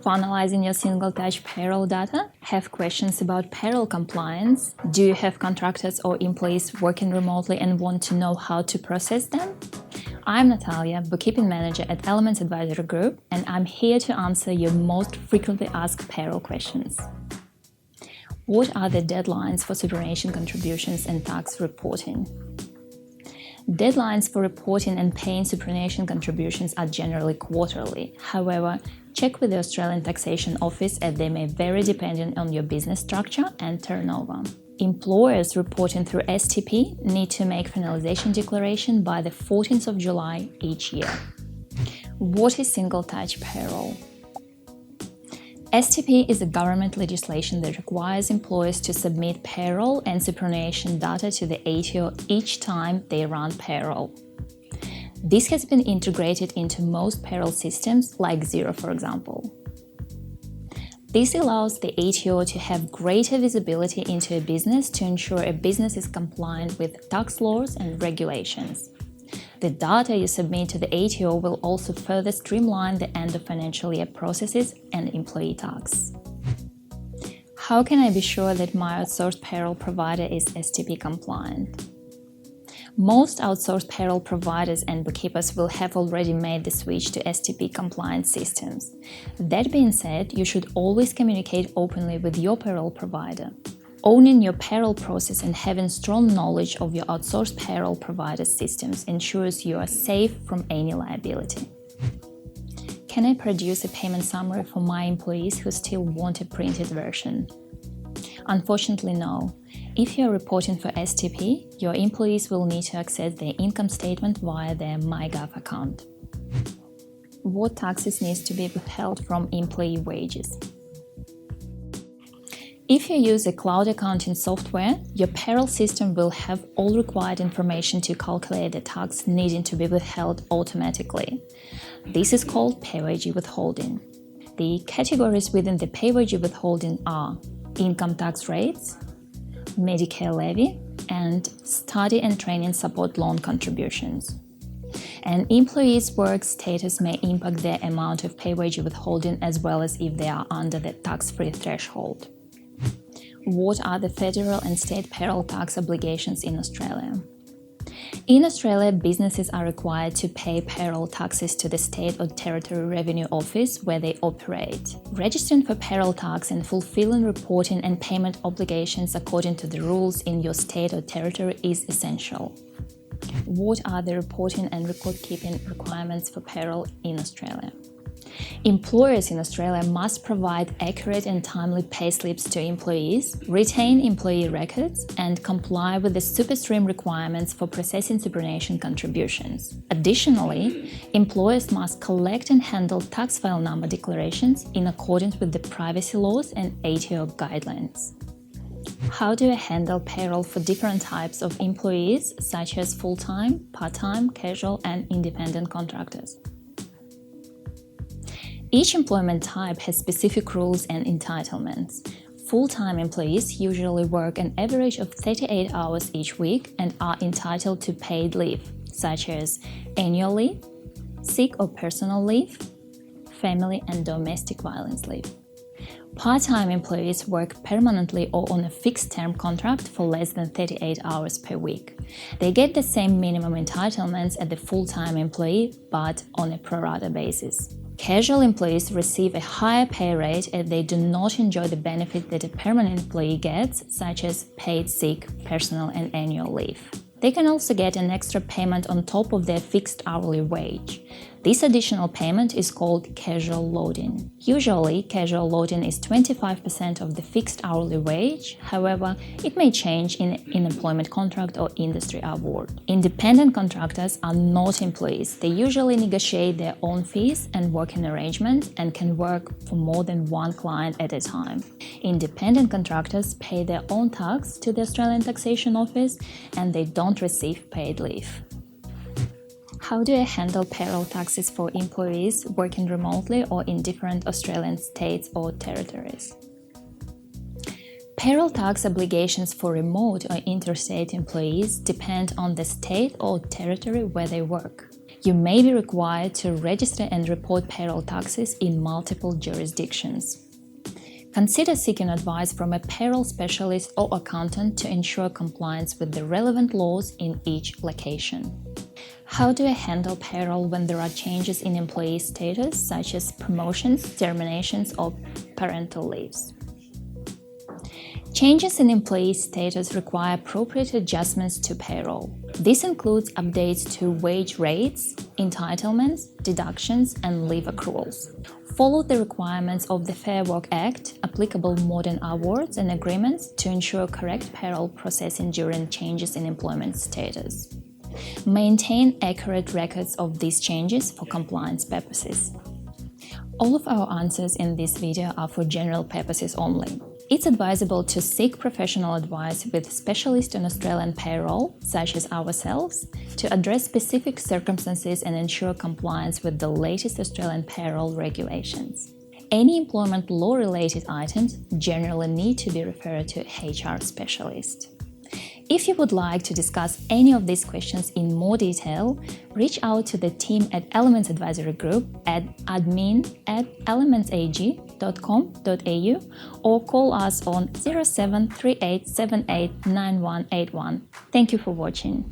finalizing your single-touch payroll data? Have questions about payroll compliance? Do you have contractors or employees working remotely and want to know how to process them? I'm Natalia, Bookkeeping Manager at Elements Advisory Group, and I'm here to answer your most frequently asked payroll questions. What are the deadlines for superannuation contributions and tax reporting? Deadlines for reporting and paying superannuation contributions are generally quarterly. However, check with the Australian Taxation Office as they may vary depending on your business structure and turnover. Employers reporting through STP need to make finalization declaration by the 14th of July each year. What is single-touch payroll? STP is a government legislation that requires employers to submit payroll and superannuation data to the ATO each time they run payroll. This has been integrated into most payroll systems, like Xero, for example. This allows the ATO to have greater visibility into a business to ensure a business is compliant with tax laws and regulations. The data you submit to the ATO will also further streamline the end of financial year processes and employee tax. How can I be sure that my outsourced payroll provider is STP compliant? Most outsourced payroll providers and bookkeepers will have already made the switch to STP compliant systems. That being said, you should always communicate openly with your payroll provider. Owning your payroll process and having strong knowledge of your outsourced payroll provider systems ensures you are safe from any liability. Can I produce a payment summary for my employees who still want a printed version? Unfortunately, no. If you are reporting for STP, your employees will need to access their income statement via their MyGov account. What taxes need to be withheld from employee wages? If you use a cloud accounting software, your payroll system will have all required information to calculate the tax needing to be withheld automatically. This is called pay wage withholding. The categories within the pay wage withholding are income tax rates, Medicare levy, and study and training support loan contributions. An employee's work status may impact their amount of pay wage withholding as well as if they are under the tax-free threshold. What are the federal and state payroll tax obligations in Australia? In Australia, businesses are required to pay payroll taxes to the State or Territory Revenue Office where they operate. Registering for payroll tax and fulfilling reporting and payment obligations according to the rules in your state or territory is essential. What are the reporting and record-keeping requirements for payroll in Australia? Employers in Australia must provide accurate and timely pay slips to employees, retain employee records, and comply with the SuperStream requirements for processing superannuation contributions. Additionally, employers must collect and handle tax file number declarations in accordance with the privacy laws and ATO guidelines. How do I handle payroll for different types of employees, such as full-time, part-time, casual, and independent contractors? Each employment type has specific rules and entitlements. Full-time employees usually work an average of 38 hours each week and are entitled to paid leave, such as annual leave, sick or personal leave, family and domestic violence leave. Part-time employees work permanently or on a fixed-term contract for less than 38 hours per week. They get the same minimum entitlements as the full-time employee, but on a pro-rata basis. Casual employees receive a higher pay rate as they do not enjoy the benefit that a permanent employee gets, such as paid sick, personal and annual leave. They can also get an extra payment on top of their fixed hourly wage. This additional payment is called casual loading. Usually, casual loading is 25% of the fixed hourly wage, however, it may change in an employment contract or industry award. Independent contractors are not employees. They usually negotiate their own fees and working arrangements and can work for more than one client at a time. Independent contractors pay their own tax to the Australian Taxation Office and they don't receive paid leave. How do I handle payroll taxes for employees working remotely or in different Australian states or territories? Payroll tax obligations for remote or interstate employees depend on the state or territory where they work. You may be required to register and report payroll taxes in multiple jurisdictions. Consider seeking advice from a payroll specialist or accountant to ensure compliance with the relevant laws in each location. How do I handle payroll when there are changes in employee status, such as promotions, terminations, or parental leaves? Changes in employee status require appropriate adjustments to payroll. This includes updates to wage rates, entitlements, deductions, and leave accruals. Follow the requirements of the Fair Work Act, applicable modern awards and agreements to ensure correct payroll processing during changes in employment status. Maintain accurate records of these changes for compliance purposes. All of our answers in this video are for general purposes only. It's advisable to seek professional advice with specialists on Australian payroll, such as ourselves, to address specific circumstances and ensure compliance with the latest Australian payroll regulations. Any employment law-related items generally need to be referred to a HR specialist. If you would like to discuss any of these questions in more detail, reach out to the team at Elements Advisory Group at admin@elementsag.com.au or call us on 0738789181. Thank you for watching.